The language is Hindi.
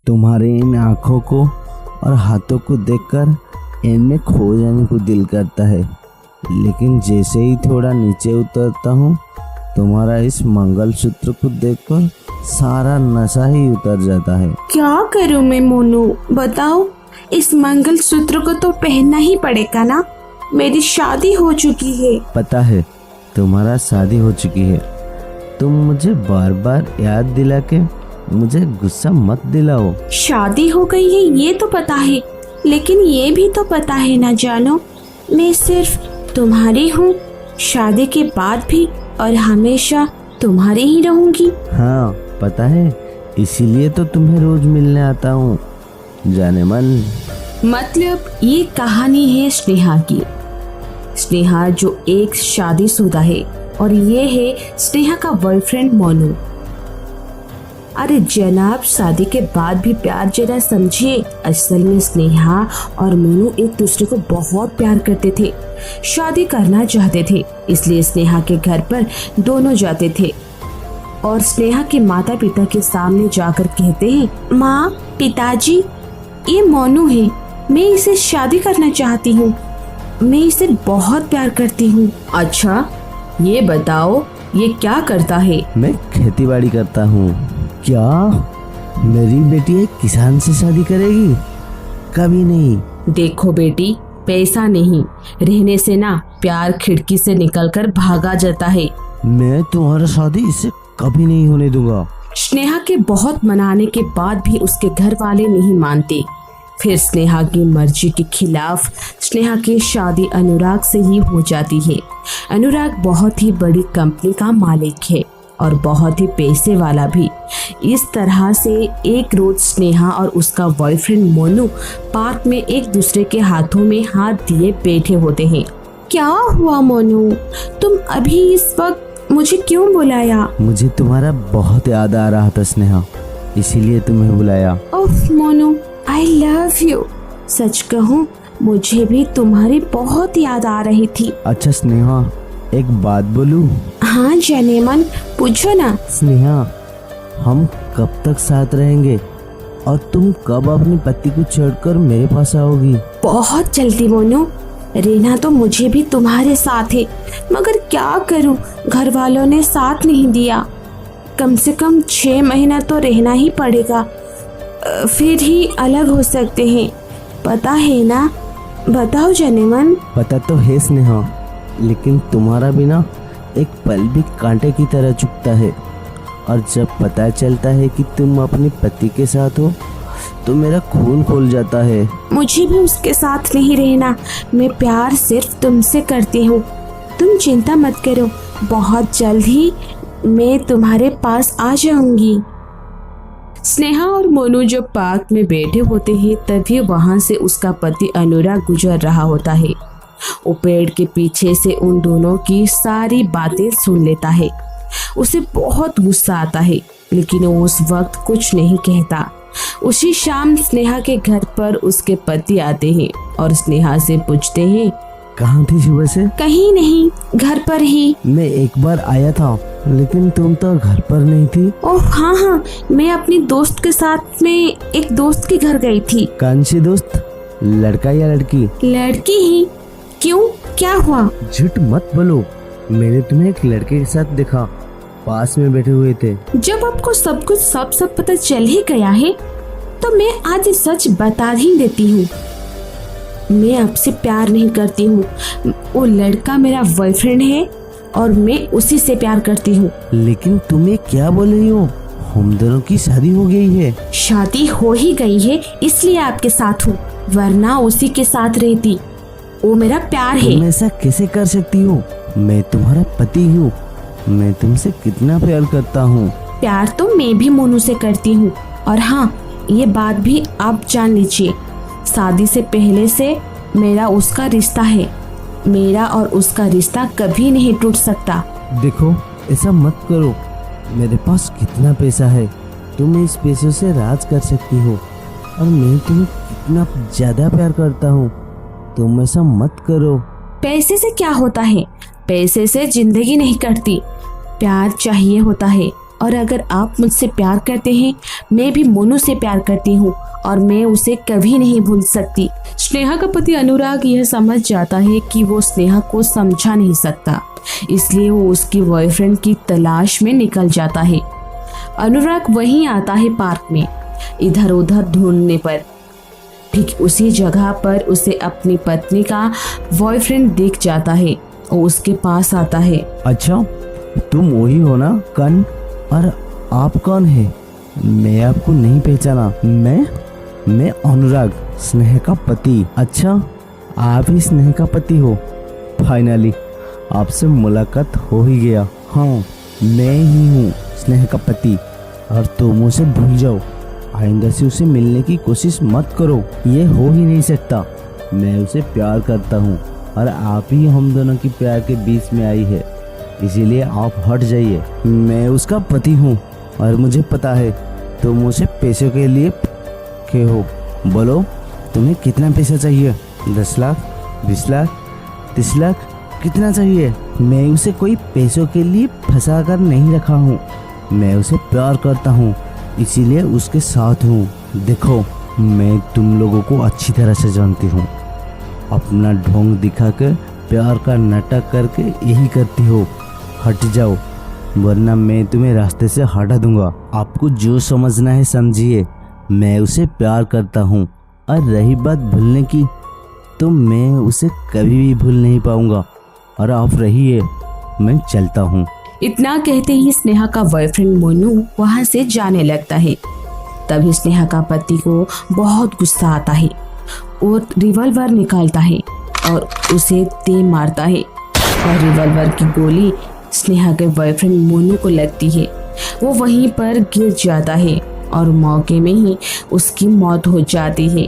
तुम्हारे इन आँखों को और हाथों को देखकर इनमें खो जाने को दिल करता है, लेकिन जैसे ही थोड़ा नीचे उतरता हूँ तुम्हारा इस मंगलसूत्र को देखकर सारा नशा ही उतर जाता है। क्या करूं मैं मोनू, बताओ। इस मंगलसूत्र को तो पहनना ही पड़ेगा ना, मेरी शादी हो चुकी है। पता है तुम्हारा शादी हो चुकी है, तुम मुझे बार बार याद दिला के मुझे गुस्सा मत दिलाओ। शादी हो गई है ये तो पता है, लेकिन ये भी तो पता है ना जानो, मैं सिर्फ तुम्हारी हूँ, शादी के बाद भी और हमेशा तुम्हारी ही रहूंगी। हाँ पता है, इसीलिए तो तुम्हें रोज मिलने आता हूँ जाने मन। मतलब ये कहानी है स्नेहा की। स्नेहा जो एक शादीशुदा है और ये है स्नेहा का बॉयफ्रेंड मोनू। अरे जनाब, शादी के बाद भी प्यार जरा समझिए। असल में स्नेहा और मोनू एक दूसरे को बहुत प्यार करते थे, शादी करना चाहते थे, इसलिए स्नेहा के घर पर दोनों जाते थे और स्नेहा के माता पिता के सामने जाकर कहते हैं, माँ पिताजी ये मोनू है, मैं इसे शादी करना चाहती हूँ, मैं इसे बहुत प्यार करती हूँ। अच्छा ये बताओ ये क्या करता है? मैं खेतीबाड़ी करता हूँ। क्या मेरी बेटी एक किसान से शादी करेगी? कभी नहीं। देखो बेटी, पैसा नहीं रहने से ना प्यार खिड़की से निकलकर भागा जाता है। मैं तुम्हारा शादी इससे कभी नहीं होने दूंगा। स्नेहा के बहुत मनाने के बाद भी उसके घर वाले नहीं मानते। फिर स्नेहा की मर्जी के खिलाफ स्नेहा की शादी अनुराग से ही हो जाती है। अनुराग बहुत ही बड़ी कंपनी का मालिक है और बहुत ही पैसे वाला भी। इस तरह से एक रोज स्नेहा और उसका बॉयफ्रेंड मोनू पार्क में एक दूसरे के हाथों में हाथ दिए बैठे होते हैं। क्या हुआ मोनू, तुम अभी इस वक्त मुझे क्यों बुलाया? मुझे तुम्हारा बहुत याद आ रहा था स्नेहा, इसीलिए तुम्हें बुलाया। ओह मोनू, आई लव यू। सच कहूँ मुझे भी तुम्हारी बहुत याद आ रही थी। अच्छा स्नेहा, एक बात बोलूं? हाँ जाने मन, पूछो ना। स्नेहा, हम कब तक साथ रहेंगे और तुम कब अपने पति को छोड़कर मेरे पास आओगी? बहुत जल्दी मोनू, रहना तो मुझे भी तुम्हारे साथ है, मगर क्या करूं, घर वालों ने साथ नहीं दिया। कम से कम 6 महीना तो रहना ही पड़ेगा, फिर ही अलग हो सकते हैं, पता है ना? बताओ जनेमन। पता तो है स्नेहा, लेकिन तुम्हारा बिना एक पल भी कांटे की तरह चुभता है, और जब पता चलता है कि तुम अपने पति के साथ हो तो मेरा खून खोल जाता है। मुझे भी उसके साथ नहीं रहना, मैं प्यार सिर्फ तुमसे करती हूँ। तुम चिंता मत करो, बहुत जल्द ही मैं तुम्हारे पास आ जाऊंगी। स्नेहा और मोनू जब पार्क में बैठे होते हैं तभी वहां से उसका पति अनुराग गुजर रहा होता है। वो पेड़ के पीछे से उन दोनों की सारी बातें सुन लेता है। उसे बहुत गुस्सा आता है, लेकिन वो उस वक्त कुछ नहीं कहता। उसी शाम स्नेहा के घर पर उसके पति आते हैं और स्नेहा से पूछते हैं, कहाँ थी सुबह से? कहीं नहीं, घर पर ही। मैं एक बार आया था, लेकिन तुम तो घर पर नहीं थी। ओह हाँ, मैं अपनी दोस्त के साथ में एक दोस्त के घर गई थी। कौन सी दोस्त, लड़का या लड़की? लड़की ही। क्यों, क्या हुआ? झूठ मत बोलो, मैंने तुम्हें एक लड़के के साथ देखा, पास में बैठे हुए थे। जब आपको सब कुछ सब पता चल ही गया है तो मैं आज सच बता ही देती हूँ। मैं आपसे प्यार नहीं करती हूँ, वो लड़का मेरा बॉयफ्रेंड है और मैं उसी से प्यार करती हूँ। लेकिन तुम ये क्या बोल रही हो? हम दोनों की शादी हो गई है। शादी हो ही गई है इसलिए आपके साथ हूँ, वरना उसी के साथ रहती। वो मेरा प्यार है। तुम ऐसा कैसे कर सकती हो? मैं तुम्हारा पति हूँ, मैं तुमसे कितना प्यार करता हूँ। प्यार तो मैं भी मोनू से करती हूँ, और हाँ ये बात भी आप जान लीजिए, शादी से पहले से मेरा उसका रिश्ता है, मेरा और उसका रिश्ता कभी नहीं टूट सकता। देखो ऐसा मत करो, मेरे पास कितना पैसा है, तुम इस पैसों से राज कर सकती हो, और मैं तुम्हें कितना ज्यादा प्यार करता हूँ, तुम ऐसा मत करो। पैसे से क्या होता है, पैसे से जिंदगी नहीं कटती, प्यार चाहिए होता है, और अगर आप मुझसे प्यार करते हैं, मैं भी मोनू से प्यार करती हूँ और मैं उसे कभी नहीं भूल सकती। स्नेहा का पति अनुराग यह समझ जाता है कि वो स्नेहा को समझा नहीं सकता, इसलिए वो उसकी बॉयफ्रेंड की तलाश में निकल जाता है। अनुराग वहीं आता है पार्क में, इधर उधर ढूंढने पर। ठीक उसी जगह पर उसे अपनी पत्नी का बॉयफ्रेंड दिख जाता है और उसके पास आता है। अच्छा, तुम वही हो ना कन? और आप कौन है? मैं आपको नहीं पहचाना। मैं अनुराग, स्नेहा का पति। अच्छा, आप ही स्नेहा का पति हो। फाइनली आपसे मुलाकात हो ही गया। हाँ, मैं ही हूँ स्नेहा का पति। और तुम उसे भूल जाओ, आइंदा से उसे मिलने की कोशिश मत करो, ये हो ही नहीं सकता। मैं उसे प्यार करता हूँ और आप ही हम दोनों की प्यार के बीच में आई है, इसीलिए आप हट जाइए। मैं उसका पति हूँ और मुझे पता है तुम उसे पैसों के लिए के हो। बोलो, तुम्हें कितना पैसा चाहिए? 10 लाख, 20 लाख, 30 लाख, कितना चाहिए? मैं उसे कोई पैसों के लिए फंसा कर नहीं रखा हूँ। मैं उसे प्यार करता हूँ, इसीलिए उसके साथ हूँ। देखो, मैं तुम लोगों को अच्छी तरह से जानती हूँ। अपना ढोंग दिखाकर प्यार का नाटक करके यही करती हो। हट जाओ, वरना मैं तुम्हें रास्ते से हटा दूंगा। आपको जो समझना है समझिए। मैं उसे प्यार करता हूँ। और रही बात भूलने की, तो मैं उसे कभी भी भूल नहीं पाऊंगा। और आप रहिए, मैं चलता हूँ। इतना कहते ही स्नेहा का बॉयफ्रेंड मोनू वहां से जाने लगता है। तभी स्नेहा का पति को बहुत गुस्सा आता है और रिवॉल्वर निकालता है और उसे दे मारता है। और रिवॉल्वर की गोली स्नेहा के बॉयफ्रेंड मोनू को लगती है। वो वहीं पर गिर जाता है और मौके में ही उसकी मौत हो जाती है।